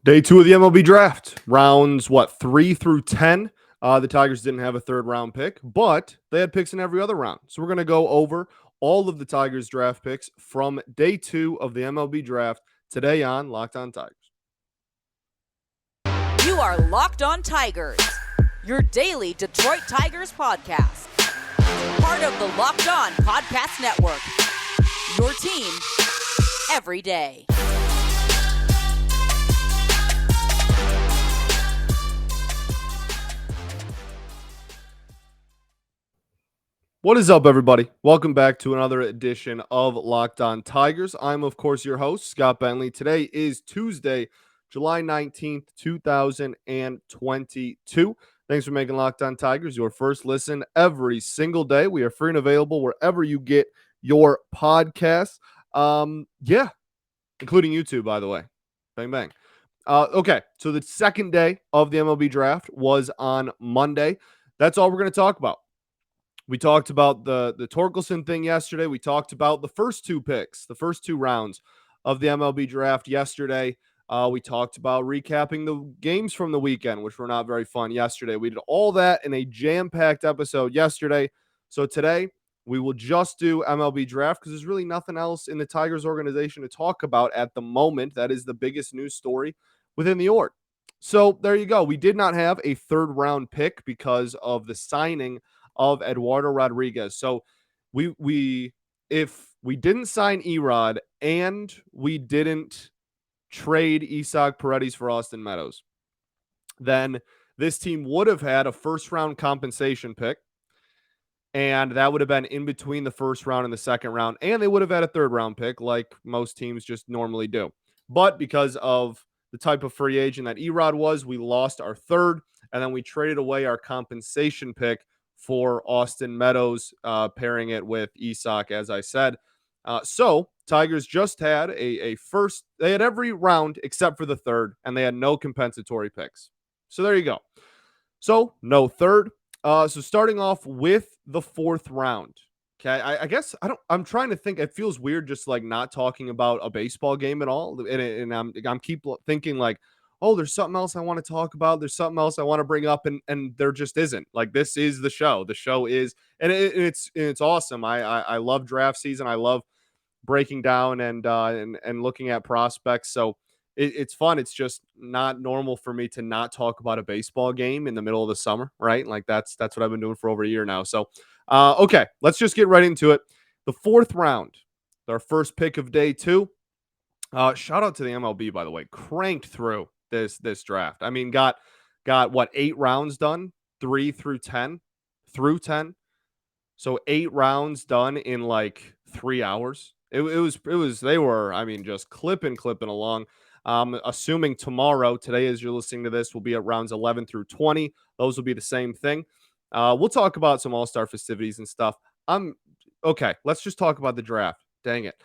Day 2 of the MLB Draft. Rounds, 3 through 10. The Tigers didn't have a third round pick, but they had picks in every other round. So we're going to go over all of the Tigers draft picks from day 2 of the MLB Draft today on Locked On Tigers. You are Locked On Tigers, your daily Detroit Tigers podcast. Part of the Locked On Podcast Network, your team every day. What is up, everybody? Welcome back to another edition of Locked On Tigers. I'm, of course, your host, Scott Bentley. Today is Tuesday, July 19th, 2022. Thanks for making Locked On Tigers your first listen every single day. We are free and available wherever you get your podcasts. Including YouTube, by the way. Bang, bang. Okay, so the second day of the MLB Draft was on Monday. That's all we're going to talk about. We talked about the Torkelson thing yesterday. We talked about the first two picks, the first two rounds of the MLB Draft yesterday. We talked about recapping the games from the weekend, which were not very fun yesterday. We did all that in a jam-packed episode yesterday. So today, we will just do MLB Draft because there's really nothing else in the Tigers organization to talk about at the moment. That is the biggest news story within the org. So there you go. We did not have a third-round pick because of the signing of Eduardo Rodriguez. So if we didn't sign Erod and we didn't trade Isaac Paredes for Austin Meadows, then this team would have had a first round compensation pick, and that would have been in between the first round and the second round, and they would have had a third round pick like most teams just normally do. But because of the type of free agent that Erod was, we lost our third, and then we traded away our compensation pick for Austin Meadows, pairing it with Isaac, as I said. So Tigers just had a first. They had every round except for the third, and they had no compensatory picks. So there you go. So no third. So starting off with the fourth round. Okay, I guess I'm trying to think. It feels weird just like not talking about a baseball game at all, and I'm keep thinking like, oh, there's something else I want to talk about. There's something else I want to bring up, and there just isn't. Like, this is the show. The show is, and it's awesome. I love draft season. I love breaking down and looking at prospects. So it's fun. It's just not normal for me to not talk about a baseball game in the middle of the summer, right? Like that's what I've been doing for over a year now. So okay, let's just get right into it. The fourth round, our first pick of day 2. Shout out to the MLB, by the way, cranked through this draft. I mean, got what, 8 rounds done, 3 through 10. So 8 rounds done in like 3 hours. It was they were, I mean, just clipping along. Assuming today, as you're listening to this, will be at rounds 11 through 20. Those will be the same thing. We'll talk about some all-star festivities and stuff. Okay, let's just talk about the draft. Dang it.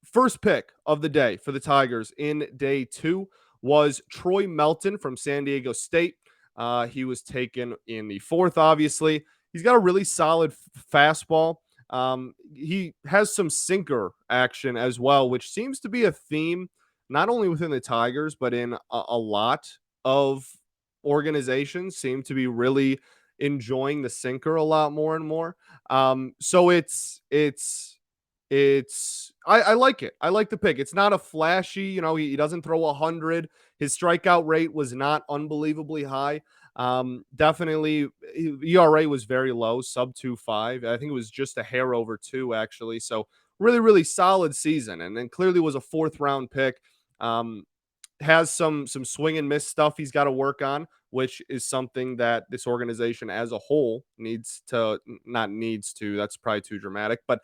First pick of the day for the Tigers in day 2 was Troy Melton from San Diego State. He was taken in the 4th, obviously. He's got a really solid fastball. He has some sinker action as well, which seems to be a theme not only within the Tigers, but in a lot of organizations seem to be really enjoying the sinker a lot more and more. So I like it. I like the pick. It's not a flashy, he doesn't throw 100. His strikeout rate was not unbelievably high. Definitely ERA was very low, sub 2.5. I think it was just a hair over 2 actually. So really, really solid season. And then clearly was a 4th round pick. Has some swing and miss stuff he's got to work on, which is something that this organization as a whole that's probably too dramatic, but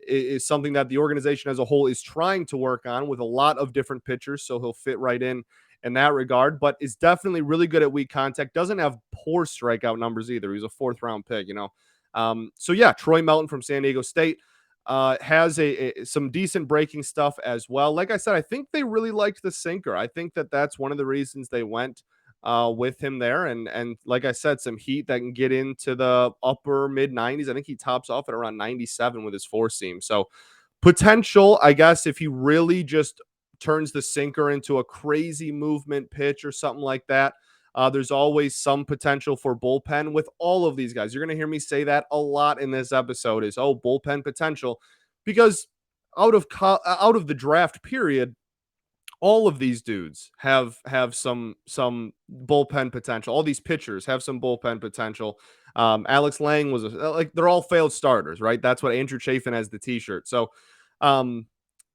is something that the organization as a whole is trying to work on with a lot of different pitchers. So he'll fit right in that regard, but is definitely really good at weak contact. Doesn't have poor strikeout numbers either. He's a 4th round pick, So yeah, Troy Melton from San Diego State has some decent breaking stuff as well. Like I said, I think they really liked the sinker. I think that's one of the reasons they went with him there. And like I said, some heat that can get into the upper mid 90s. I think he tops off at around 97 with his 4-seam. So potential, I guess, if he really just turns the sinker into a crazy movement pitch or something like that. There's always some potential for bullpen with all of these guys. You're going to hear me say that a lot in this episode is, bullpen potential, because out of the draft period, all of these dudes have some bullpen potential. All these pitchers have some bullpen potential. Alex Lang was they're all failed starters, right? That's what Andrew Chafin has the T-shirt. So,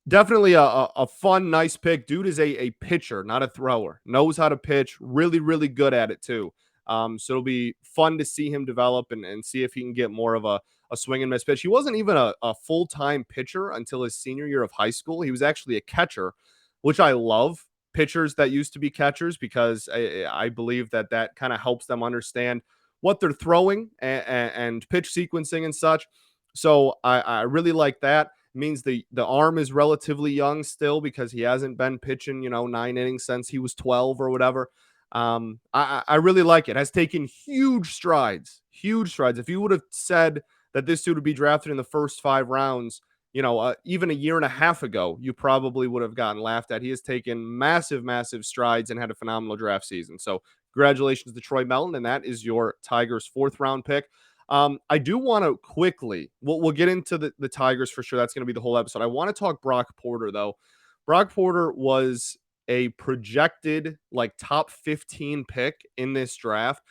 definitely a fun, nice pick. Dude is a pitcher, not a thrower. Knows how to pitch. Really, really good at it too. So it'll be fun to see him develop and see if he can get more of a swing and miss pitch. He wasn't even a full-time pitcher until his senior year of high school. He was actually a catcher, which I love. Pitchers that used to be catchers, because I believe that kind of helps them understand what they're throwing and pitch sequencing and such. So I really like that. Means the arm is relatively young still, because he hasn't been pitching 9 innings since he was 12 or whatever. I really like it. Has taken huge strides. If you would have said that this dude would be drafted in the first 5 rounds, even a year and a half ago, you probably would have gotten laughed at. He has taken massive strides and had a phenomenal draft season. So congratulations to Troy Melton, and that is your Tigers 4th round pick. I do want to quickly, we'll get into the Tigers for sure. That's going to be the whole episode. I want to talk Brock Porter, though. Brock Porter was a projected top 15 pick in this draft.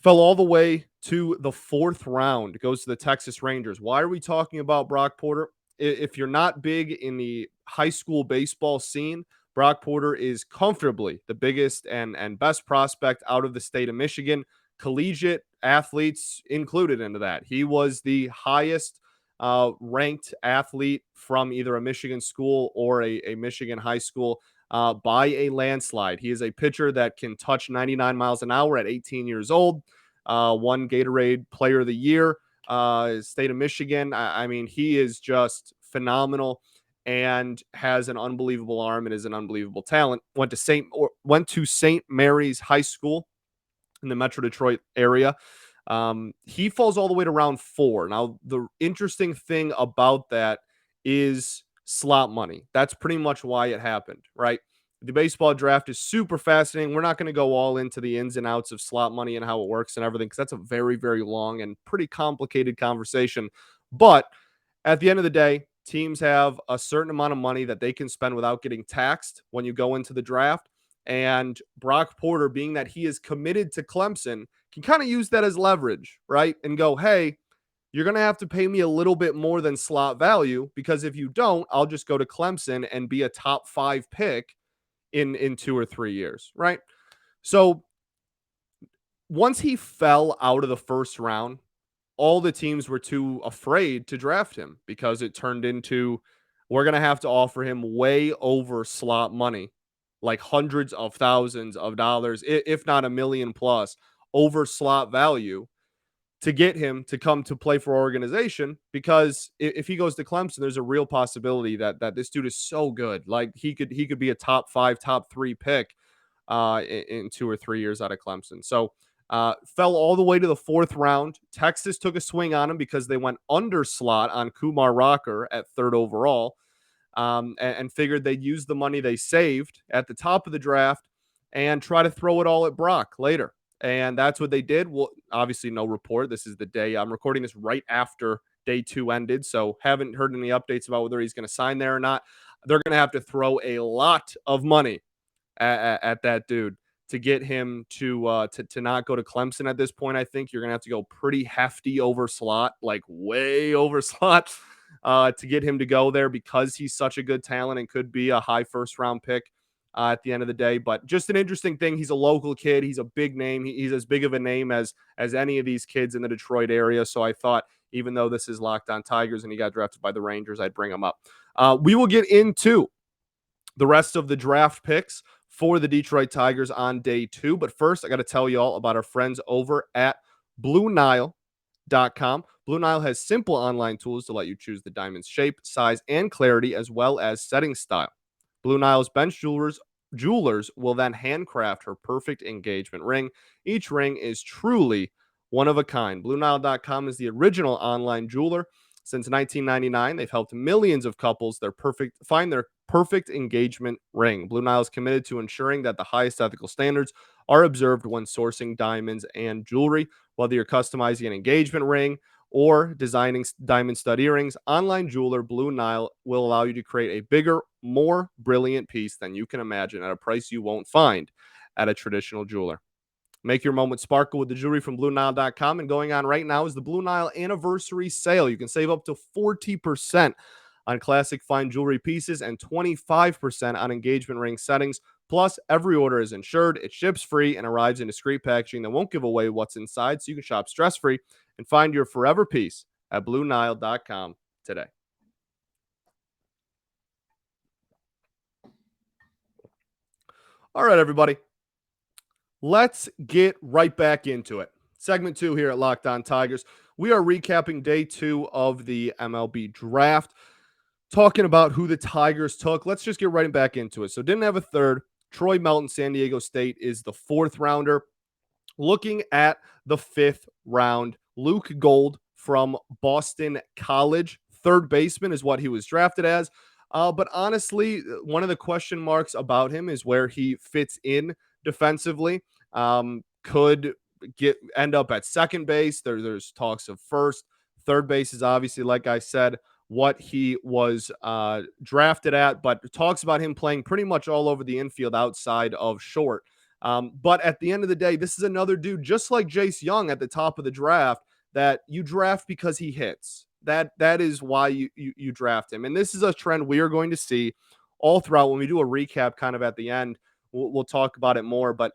Fell all the way to the 4th round. Goes to the Texas Rangers. Why are we talking about Brock Porter? If you're not big in the high school baseball scene, Brock Porter is comfortably the biggest and best prospect out of the state of Michigan. Collegiate athletes included into that. He was the highest ranked athlete from either a Michigan school or a Michigan high school by a landslide. He is a pitcher that can touch 99 miles an hour at 18 years old. Won Gatorade Player of the Year, state of Michigan. I mean, he is just phenomenal and has an unbelievable arm and is an unbelievable talent. Went to St. Mary's High School in the Metro Detroit area. He falls all the way to round 4. Now, the interesting thing about that is slot money. That's pretty much why it happened, right? The baseball draft is super fascinating. We're not going to go all into the ins and outs of slot money and how it works and everything, because that's a very, very long and pretty complicated conversation. But at the end of the day, teams have a certain amount of money that they can spend without getting taxed when you go into the draft. And Brock Porter, being that he is committed to Clemson, can kind of use that as leverage, right? And go, hey, you're going to have to pay me a little bit more than slot value, because if you don't, I'll just go to Clemson and be a top 5 pick in 2 or 3 years, right? So once he fell out of the 1st round, all the teams were too afraid to draft him, because it turned into, we're going to have to offer him way over slot money, like hundreds of thousands of dollars, if not $1 million plus over slot value, to get him to come to play for our organization. Because if he goes to Clemson, there's a real possibility that this dude is so good. Like he could be a top 5, top 3 pick in 2 or 3 years out of Clemson. So fell all the way to the 4th round. Texas took a swing on him because they went under slot on Kumar Rocker at 3rd overall, and figured they'd use the money they saved at the top of the draft and try to throw it all at Brock later. And that's what they did. Well, obviously no report. This is the day I'm recording this right after day 2 ended, so haven't heard any updates about whether he's going to sign there or not. They're going to have to throw a lot of money at that dude to get him to not go to Clemson at this point. I think you're going to have to go pretty hefty over slot, like way over slot, to get him to go there, because he's such a good talent and could be a high 1st round pick at the end of the day. But just an interesting thing. He's a local kid. He's a big name. He's as big of a name as any of these kids in the Detroit area. So I thought, even though this is Locked On Tigers and he got drafted by the Rangers, I'd bring him up. We will get into the rest of the draft picks for the Detroit Tigers on day 2. But first, I got to tell you all about our friends over at BlueNile.com. Blue Nile has simple online tools to let you choose the diamond's shape, size, and clarity, as well as setting style. Blue Nile's bench jewelers will then handcraft her perfect engagement ring. Each ring is truly one of a kind. BlueNile.com is the original online jeweler. Since 1999, they've helped millions of couples find their perfect engagement ring. Blue Nile is committed to ensuring that the highest ethical standards are observed when sourcing diamonds and jewelry. Whether you're customizing an engagement ring or designing diamond stud earrings, online jeweler Blue Nile will allow you to create a bigger, more brilliant piece than you can imagine at a price you won't find at a traditional jeweler. Make your moment sparkle with the jewelry from BlueNile.com. And going on right now is the Blue Nile anniversary sale. You can save up to 40% on classic fine jewelry pieces and 25% on engagement ring settings. Plus, every order is insured, it ships free, and arrives in discreet packaging that won't give away what's inside, so you can shop stress-free and find your forever piece at BlueNile.com today. All right, everybody. Let's get right back into it. Segment 2 here at Locked On Tigers. We are recapping day 2 of the MLB Draft, talking about who the Tigers took. Let's just get right back into it. So didn't have a third. Troy Melton, San Diego State, is the 4th rounder. Looking at the 5th round, Luke Gold from Boston College, third baseman is what he was drafted as. But honestly, one of the question marks about him is where he fits in defensively. Could end up at second base. There's talks of first. Third base is obviously, like I said, what he was drafted at, but talks about him playing pretty much all over the infield outside of short. But at the end of the day, this is another dude, just like Jace Young at the top of the draft, that you draft because he hits. That is why you draft him. And this is a trend we are going to see all throughout. When we do a recap kind of at the end, we'll talk about it more. But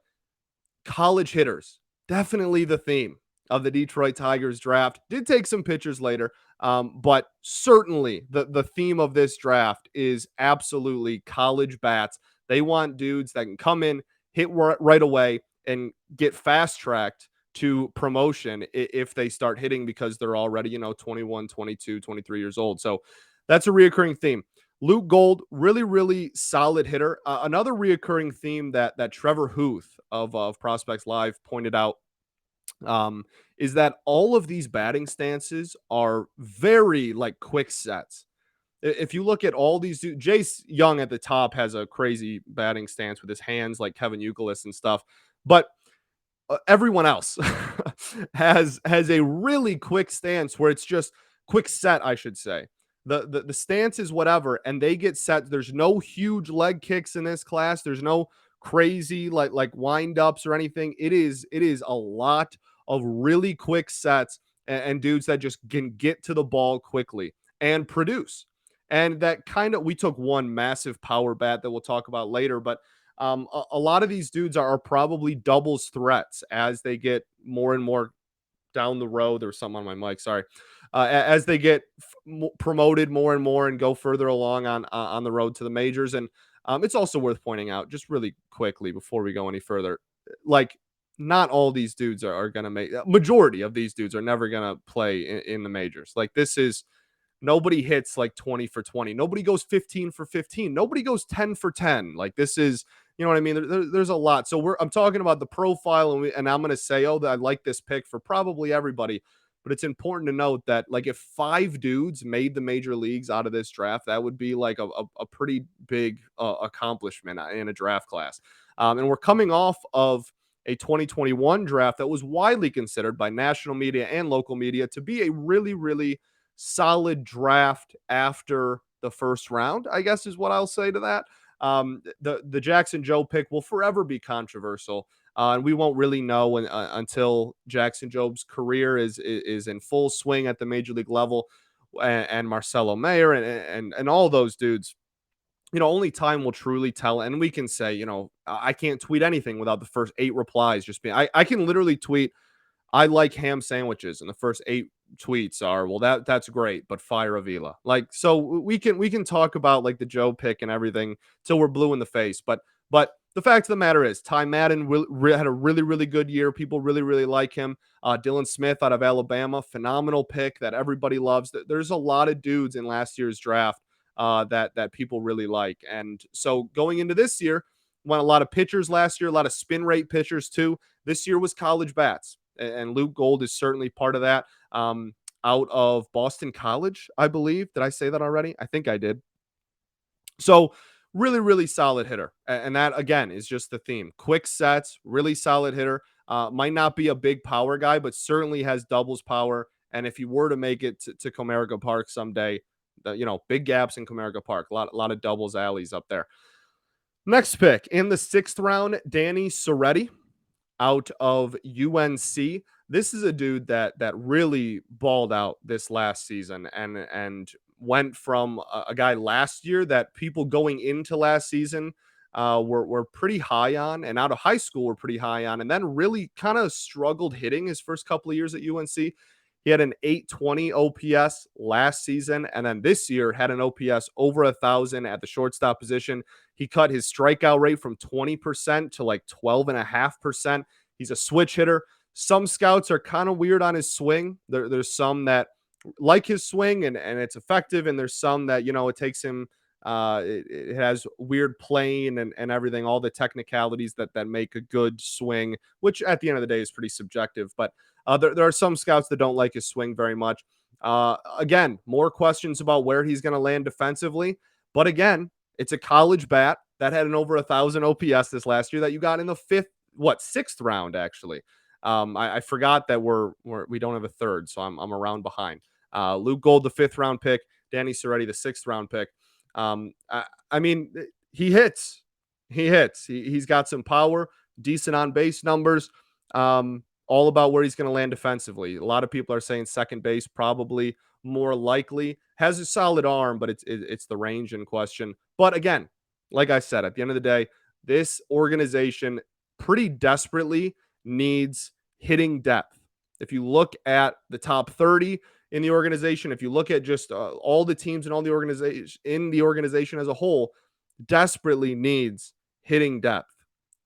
college hitters, definitely the theme of the Detroit Tigers draft. Did take some pitchers later, but certainly the theme of this draft is absolutely college bats. They want dudes that can come in, hit right away, and get fast-tracked to promotion if they start hitting because they're already, 21, 22, 23 years old. So that's a reoccurring theme. Luke Gold, really, really solid hitter. Another reoccurring theme that Trevor Huth of Prospects Live pointed out is that all of these batting stances are very like quick sets. If you look at all these dudes, Jace Young at the top has a crazy batting stance with his hands like Kevin Youkilis and stuff, but everyone else has a really quick stance where it's just quick set, I should say. The stance is whatever, and they get set. There's no huge leg kicks in this class. There's no crazy like wind ups or anything. It is a lot of really quick sets and dudes that just can get to the ball quickly and produce. And that kind of, we took one massive power bat that we'll talk about later, but a lot of these dudes are probably doubles threats as they get more and more down the road. There was something on my mic, sorry. As they get promoted more and more and go further along on the road to the majors. And it's also worth pointing out, just really quickly before we go any further, like not all these dudes are going to make, majority of these dudes are never going to play in the majors. Like this is, nobody hits like 20 for 20. Nobody goes 15 for 15. Nobody goes 10 for 10. Like this is, you know what I mean? There's a lot. So I'm talking about the profile, and I'm going to say, that I like this pick for probably everybody. But it's important to note that like if 5 dudes made the major leagues out of this draft, that would be like a pretty big accomplishment in a draft class. And we're coming off of a 2021 draft that was widely considered by national media and local media to be a really, really solid draft after the first round, I guess is what I'll say to that. The Jackson Jobe pick will forever be controversial. And we won't really know until Jackson Jobe's career is in full swing at the major league level, and Marcelo Mayer and all those dudes. Only time will truly tell. And we can say, I can't tweet anything without the first 8 replies just being. I can literally tweet, I like ham sandwiches, and the first 8 tweets are, well, that's great, but fire Avila. Like, so we can talk about like the Joe pick and everything till we're blue in the face, but the fact of the matter is, Ty Madden had a really, really good year. People really, really like him. Dylan Smith out of Alabama, phenomenal pick that everybody loves. There's a lot of dudes in last year's draft that people really like. And so going into this year, went a lot of pitchers last year, a lot of spin rate pitchers too. This year was college bats, and Luke Gold is certainly part of that. Out of Boston College, I believe. Did I say that already? I think I did. So really, really solid hitter. And that, again, is just the theme. Quick sets, really solid hitter. Might not be a big power guy, but certainly has doubles power. And if you were to make it to Comerica Park someday, big gaps in Comerica Park, a lot of doubles alleys up there. Next pick in the 6th round, Danny Cerretti out of UNC. This is a dude that really balled out this last season and went from a guy last year that people going into last season were pretty high on, and out of high school were pretty high on, and then really kind of struggled hitting his first couple of years at UNC. He had an 820 OPS last season, and then this year had an OPS over 1,000 at the shortstop position. He cut his strikeout rate from 20% to like 12.5%. He's a switch hitter. Some scouts are kind of weird on his swing. There's some that like his swing and it's effective, and there's some that, it takes him, it has weird plane and everything, all the technicalities that make a good swing, which at the end of the day is pretty subjective. But there are some scouts that don't like his swing very much. Again, more questions about where he's going to land defensively. But again, it's a college bat that had an over 1,000 OPS this last year that you got in the 6th round, actually. I forgot that we don't have a third, so I'm around behind. Luke Gold, the 5th round pick, Danny Cerretti, the 6th round pick. I mean, he hits. He's got some power, decent on base numbers. All about where he's going to land defensively. A lot of people are saying second base probably more likely. Has a solid arm, but it's the range in question. But again, like I said, at the end of the day, this organization pretty desperately needs hitting depth. If you look at the top 30 in the organization, if you look at just all the teams and all the organization as a whole, desperately needs hitting depth.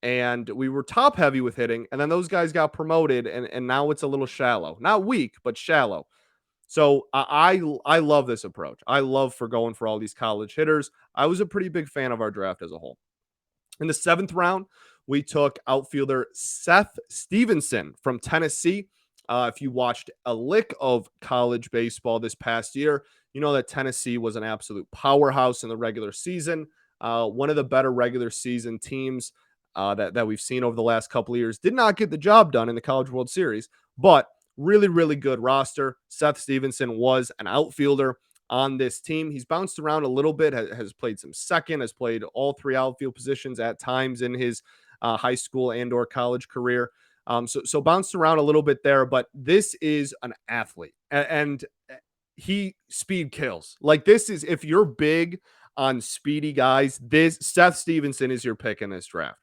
And we were top heavy with hitting, and then those guys got promoted, and now it's a little shallow. Not weak, but shallow. So I love this approach. I love for going for all these college hitters. I was a pretty big fan of our draft as a whole. In the 7th round, we took outfielder Seth Stevenson from Tennessee. If you watched a lick of college baseball this past year, you know that Tennessee was an absolute powerhouse in the regular season. One of the better regular season teams that we've seen over the last couple of years. Did not get the job done in the College World Series, but really, really good roster. Seth Stevenson was an outfielder on this team. He's bounced around a little bit, has played some second, has played all 3 outfield positions at times in his high school and or college career. So bounced around a little bit there, but this is an athlete, and he speed kills. Like, this is, if you're big on speedy guys, this Seth Stevenson is your pick in this draft.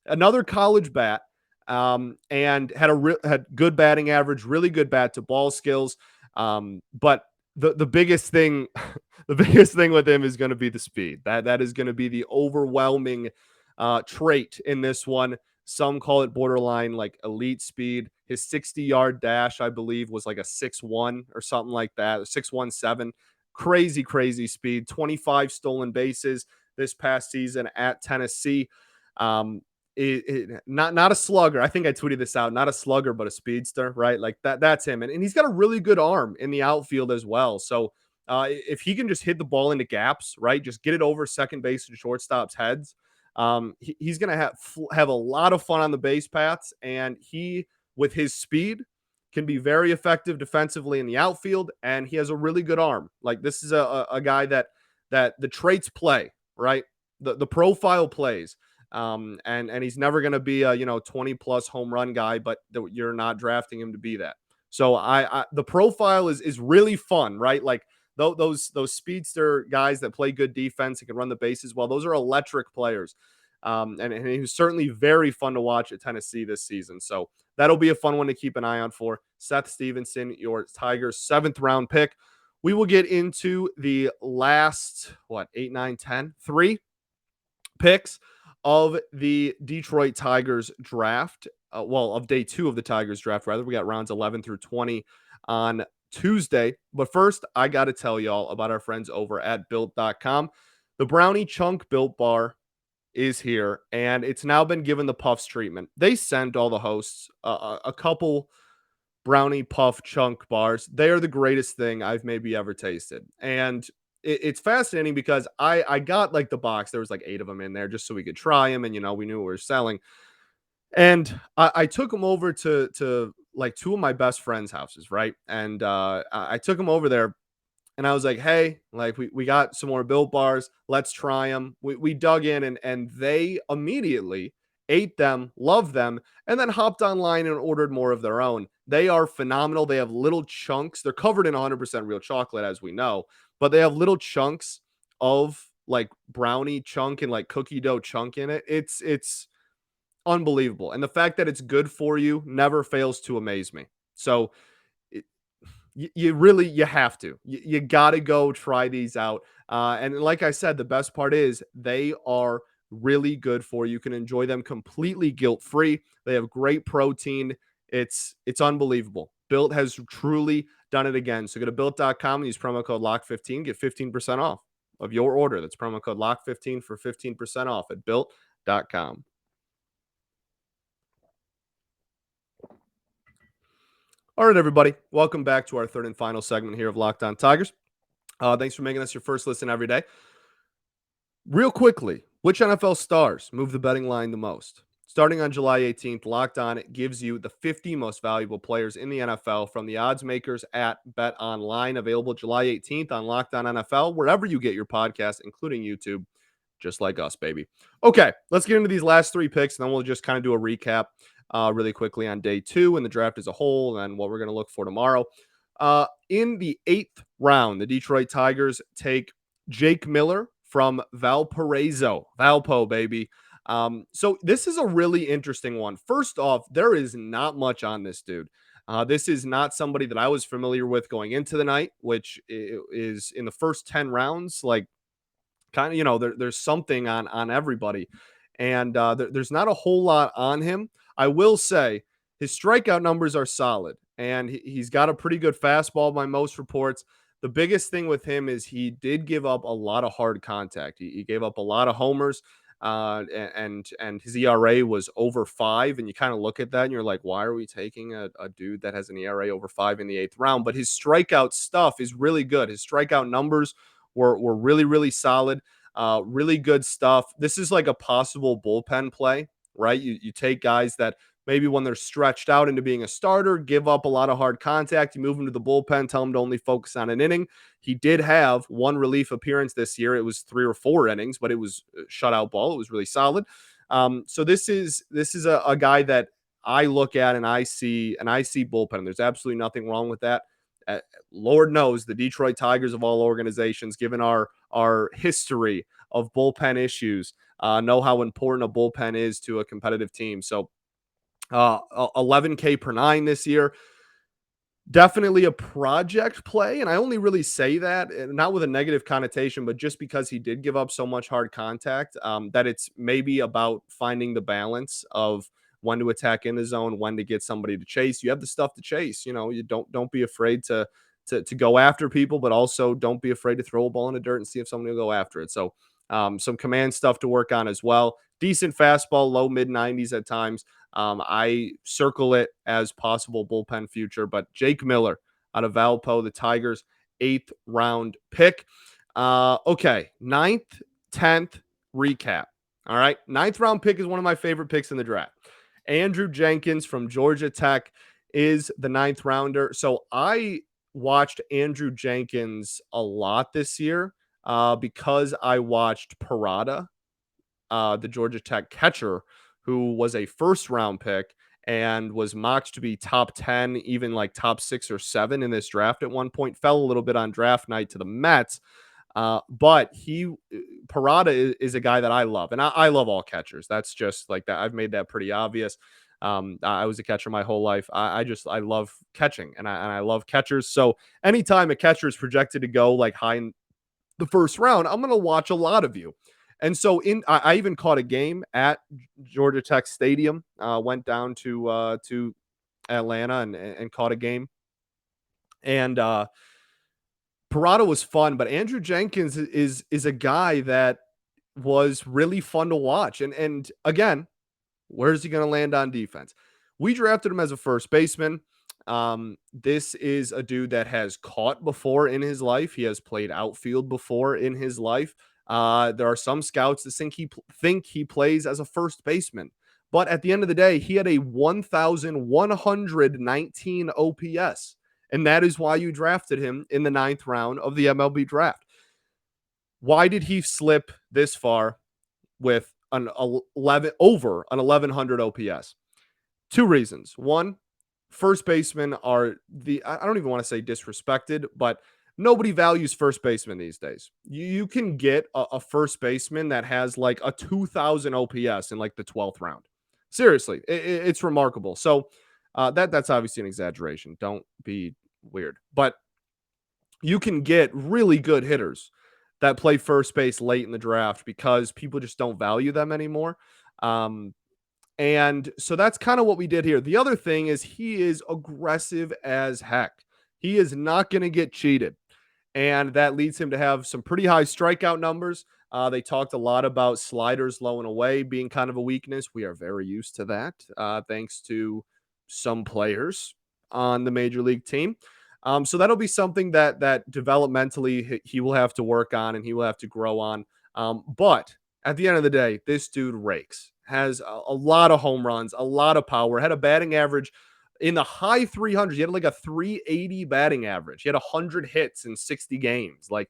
Another college bat, and had good batting average, really good bat to ball skills. But the biggest thing, the biggest thing with him is going to be the speed. That is going to be the overwhelming trait in this one. Some call it borderline like elite speed. His 60-yard dash, I believe, was like a 6.1 or something like that, 6.17. Crazy speed. 25 stolen bases this past season at Tennessee. Not a slugger. I think I tweeted this out. Not a slugger, but a speedster, right? Like that's him. And he's got a really good arm in the outfield as well. So if he can just hit the ball into gaps, right? Just get it over second base and shortstop's heads. He's going to have a lot of fun on the base paths. And he, with his speed, can be very effective defensively in the outfield. And he has a really good arm. Like, this is a guy that the traits play, right? The profile plays. And he's never going to be a 20 plus home run guy, but you're not drafting him to be that. So the profile is really fun, right? Like those speedster guys that play good defense and can run the bases well, those are electric players. And he was certainly very fun to watch at Tennessee this season. So that'll be a fun one to keep an eye on for. Seth Stevenson, your Tigers 7th round pick. We will get into the last 8, 9, 10, 3 picks of the Detroit Tigers draft. Of day 2 of the Tigers draft, rather. We got rounds 11 through 20 on Tuesday. But first, I got to tell y'all about our friends over at Built.com. The Brownie Chunk Built Bar is here, and it's now been given the Puffs treatment. They sent all the hosts a couple Brownie Puff Chunk bars. They are the greatest thing I've maybe ever tasted. And it's fascinating because I got like the box. There was like 8 of them in there just so we could try them, and we knew what we were selling. And I took them over to like 2 of my best friends' houses, right? And I took them over there, and I was like, hey, like we got some more Built Bars. Let's try them. We dug in, and they immediately ate them, loved them, and then hopped online and ordered more of their own. They are phenomenal. They have little chunks. They're covered in 100% real chocolate, as we know, but they have little chunks of like brownie chunk and like cookie dough chunk in it. It's unbelievable. And the fact that it's good for you never fails to amaze me. So it, you really you have to you got to go try these out, and like I said, the best part is they are really good for you. You can enjoy them completely guilt free. They have great protein. It's unbelievable. Built has truly done it again. So go to built.com and use promo code lock15, get 15% off of your order. That's promo code lock15 for 15% off at built.com. All right, everybody. Welcome back to our third and final segment here of Locked On Tigers. Thanks for making us your first listen every day. Real quickly, which NFL stars move the betting line the most? Starting on July 18th, Locked On gives you the 50 most valuable players in the NFL from the odds makers at Bet Online. Available July 18th on Locked On NFL, wherever you get your podcast, including YouTube, just like us, baby. Okay, let's get into these last 3 picks, and then we'll just kind of do a recap really quickly on day 2 and the draft as a whole, and what we're going to look for tomorrow. In the 8th round, the Detroit Tigers take Jake Miller from Valpo, baby. So this is a really interesting one. First off, there is not much on this dude. This is not somebody that I was familiar with going into the night, which is in the first 10 rounds, like kind of, there's something on everybody. And there's not a whole lot on him. I will say his strikeout numbers are solid, and he's got a pretty good fastball by most reports. The biggest thing with him is he did give up a lot of hard contact. He gave up a lot of homers, and his ERA was over 5. And you kind of look at that and you're like, why are we taking a dude that has an ERA over 5 in the 8th round? But his strikeout stuff is really good. His strikeout numbers were really, really solid. Really good stuff. This is like a possible bullpen play, right? You take guys that maybe when they're stretched out into being a starter, give up a lot of hard contact. You move them to the bullpen, tell them to only focus on an inning. He did have one relief appearance this year. It was 3 or 4 innings, but it was a shutout ball. It was really solid. So this is a guy that I look at and I see bullpen. There's absolutely nothing wrong with that. Lord knows the Detroit Tigers of all organizations, given our history of bullpen issues, know how important a bullpen is to a competitive team. So 11K per 9 this year. Definitely a project play. And I only really say that, not with a negative connotation, but just because he did give up so much hard contact, that it's maybe about finding the balance of when to attack in the zone, when to get somebody to chase. You have the stuff to chase. You don't be afraid to go after people, but also don't be afraid to throw a ball in the dirt and see if somebody will go after it. So some command stuff to work on as well. Decent fastball, low mid 90s at times. I circle it as possible bullpen future, but Jake Miller out of Valpo, the Tigers' 8th round pick. Okay, 9th, 10th recap. All right, 9th round pick is one of my favorite picks in the draft. Andrew Jenkins from Georgia Tech is the 9th rounder. So I watched Andrew Jenkins a lot this year because I watched Parada, the Georgia Tech catcher, who was a first round pick and was mocked to be top 10, even like top 6 or 7 in this draft at one point. Fell a little bit on draft night to the Mets. But Parada is a guy that I love, and I love all catchers. That's just like that. I've made that pretty obvious. I was a catcher my whole life. I love catching, and I love catchers. So anytime a catcher is projected to go like high in the first round, I'm going to watch a lot of you. And so I even caught a game at Georgia Tech Stadium. Went down to Atlanta and caught a game, and Parada was fun. But Andrew Jenkins is a guy that was really fun to watch. And again, where's he going to land on defense? We drafted him as a first baseman. This is a dude that has caught before in his life. He has played outfield before in his life. There are some scouts that think he plays as a first baseman. But at the end of the day, he had a 1,119 OPS. And that is why you drafted him in the 9th round of the MLB draft. Why did he slip this far with an 1,100 OPS? Two reasons. One, first basemen are I don't even want to say disrespected, but nobody values first baseman these days. You can get a first baseman that has like a 2,000 OPS in like the 12th round. Seriously, it's remarkable. So that's obviously an exaggeration. Don't be weird. But you can get really good hitters that play first base late in the draft because people just don't value them anymore. And so that's kind of what we did here. The other thing is he is aggressive as heck. He is not going to get cheated. And that leads him to have some pretty high strikeout numbers. They talked a lot about sliders low and away being kind of a weakness. We are very used to that, thanks to some players on the major league team. So that'll be something that developmentally he will have to work on and he will have to grow on. But at the end of the day, this dude rakes, has a lot of home runs, a lot of power, had a batting average in the high 300s. He had like a 380 batting average. He had 100 hits in 60 games. Like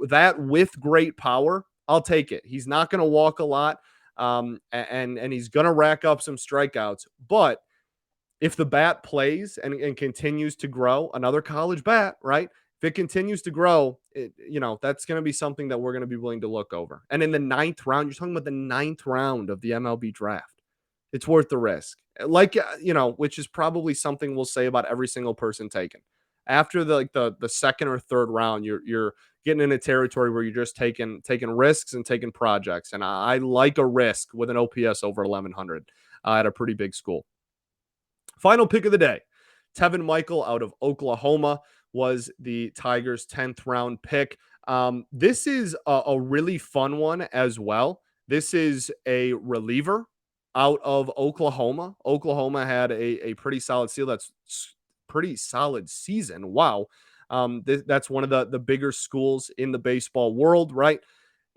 that with great power, I'll take it. He's not going to walk a lot, and he's going to rack up some strikeouts. But if the bat plays and continues to grow, another college bat, right? If it continues to grow, that's going to be something that we're going to be willing to look over. And in the 9th round, you're talking about the 9th round of the MLB draft. It's worth the risk. Which is probably something we'll say about every single person taken. After the second or third round, you're getting in a territory where you're just taking risks and taking projects. And I like a risk with an OPS over 1,100 at a pretty big school. Final pick of the day, Tevin Michael out of Oklahoma was the Tigers' 10th round pick. This is a really fun one as well. This is a reliever out of Oklahoma. Oklahoma had a pretty solid season. Wow. That's one of the bigger schools in the baseball world, right?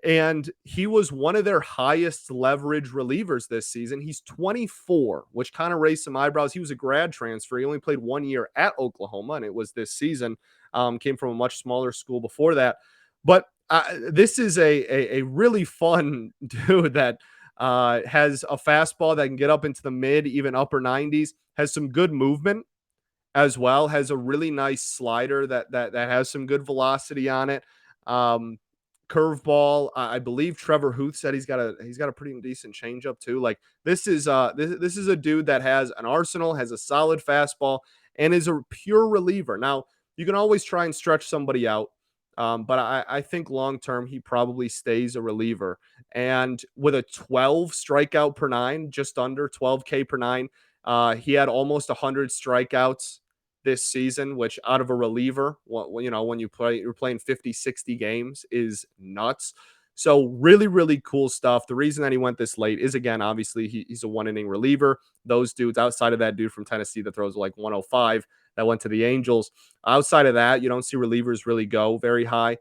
And he was one of their highest leverage relievers this season. He's 24, which kind of raised some eyebrows. He was a grad transfer. He only played 1 year at Oklahoma, and it was this season. Came from a much smaller school before that. But this is a really fun dude that has a fastball that can get up into the mid, even upper 90s, has some good movement as well, has a really nice slider that has some good velocity on it. Curveball. I believe Trevor Huth said he's got a pretty decent changeup too. Like this is a dude that has an arsenal, has a solid fastball, and is a pure reliever. Now you can always try and stretch somebody out, but I think long term he probably stays a reliever. And with a 12 strikeout per nine, just under 12K per nine, he had almost 100 strikeouts this season, which out of a reliever, when you're playing 50, 60 games is nuts. So really, really cool stuff. The reason that he went this late is, again, obviously he's a 1 inning reliever. Those dudes outside of that dude from Tennessee that throws like 105 that went to the Angels. Outside of that, you don't see relievers really go very high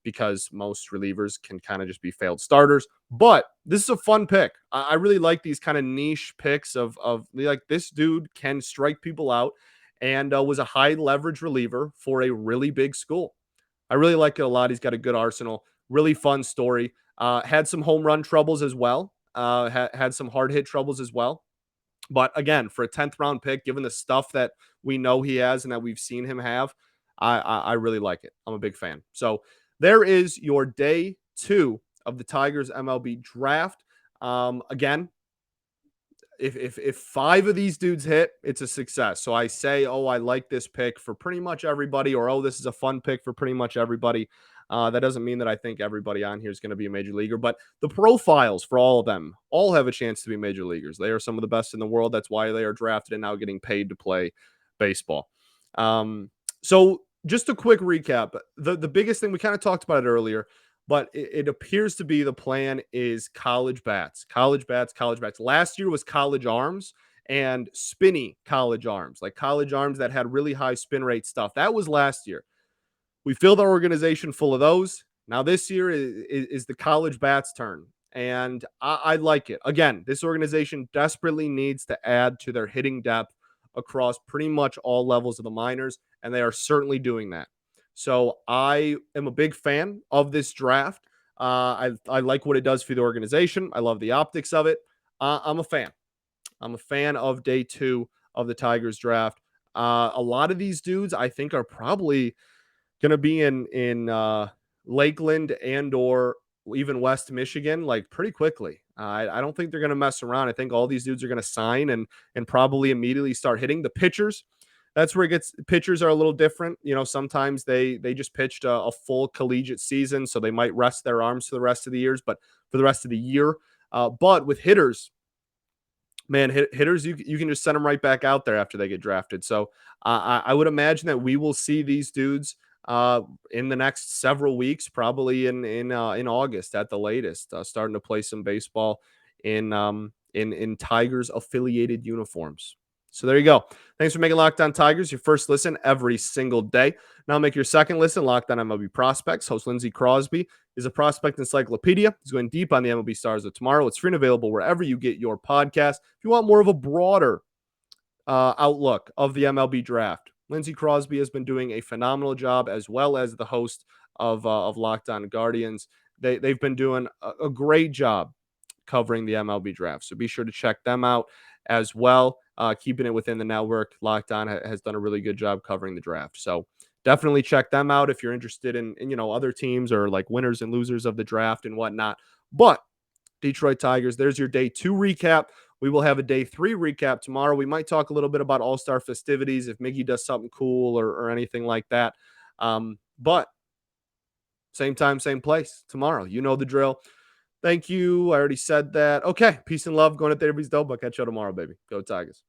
because most relievers can kind of just be failed starters. But this is a fun pick. I really like these kind of niche picks of like this dude can strike people out and was a high leverage reliever for a really big school. I really like it a lot. He's got a good arsenal. Really fun story. Had some home run troubles as well. Had some hard hit troubles as well. But again, for a 10th round pick, given the stuff that we know he has and that we've seen him have, I really like it. I'm a big fan. So there is your day 2 of the Tigers MLB draft. Again, if 5 of these dudes hit, it's a success. So I say, I like this pick for pretty much everybody, or this is a fun pick for pretty much everybody. That doesn't mean that I think everybody on here is going to be a major leaguer, but the profiles for all of them all have a chance to be major leaguers. They are some of the best in the world. That's why they are drafted and now getting paid to play baseball. So just a quick recap. The biggest thing, we kind of talked about it earlier, but it appears to be the plan is college bats. Last year was college arms, and spinny college arms, like college arms that had really high spin rate stuff. That was last year. We filled our organization full of those. Now this year is the college bats' turn, and I like it. Again, this organization desperately needs to add to their hitting depth across pretty much all levels of the minors, and they are certainly doing that. So I am a big fan of this draft. I like what it does for the organization. I love the optics of it. I'm a fan. I'm a fan of day 2 of the Tigers draft. A lot of these dudes I think are probably going to be in Lakeland and or even West Michigan like pretty quickly. I don't think they're going to mess around. I think all these dudes are going to sign and probably immediately start hitting. The pitchers, that's where it gets. Pitchers are a little different. You know, sometimes they just pitched a full collegiate season, so they might rest their arms for the rest of the years, but for the rest of the year. But with hitters, man, hitters, you can just send them right back out there after they get drafted. So I would imagine that we will see these dudes in the next several weeks, probably in August at the latest, starting to play some baseball in Tigers affiliated uniforms. So there you go. Thanks for making Locked On Tigers your first listen every single day. Now make your second listen Locked On MLB Prospects. Host Lindsey Crosby is a prospect encyclopedia. He's going deep on the MLB stars of tomorrow. It's free and available wherever you get your podcast. If you want more of a broader outlook of the MLB draft, Lindsey Crosby has been doing a phenomenal job, as well as the host of Locked On Guardians. They've been doing a great job covering the MLB draft. So be sure to check them out as well. Keeping it within the network, Locked On has done a really good job covering the draft. So definitely check them out if you're interested in other teams or like winners and losers of the draft and whatnot. But Detroit Tigers, there's your day 2 recap. We will have a day 3 recap tomorrow. We might talk a little bit about All-Star festivities if Miggy does something cool or anything like that. But same time, same place tomorrow. You know the drill. Thank you. I already said that. Okay. Peace and love. Going at Davies Dope. I'll catch you tomorrow, baby. Go Tigers.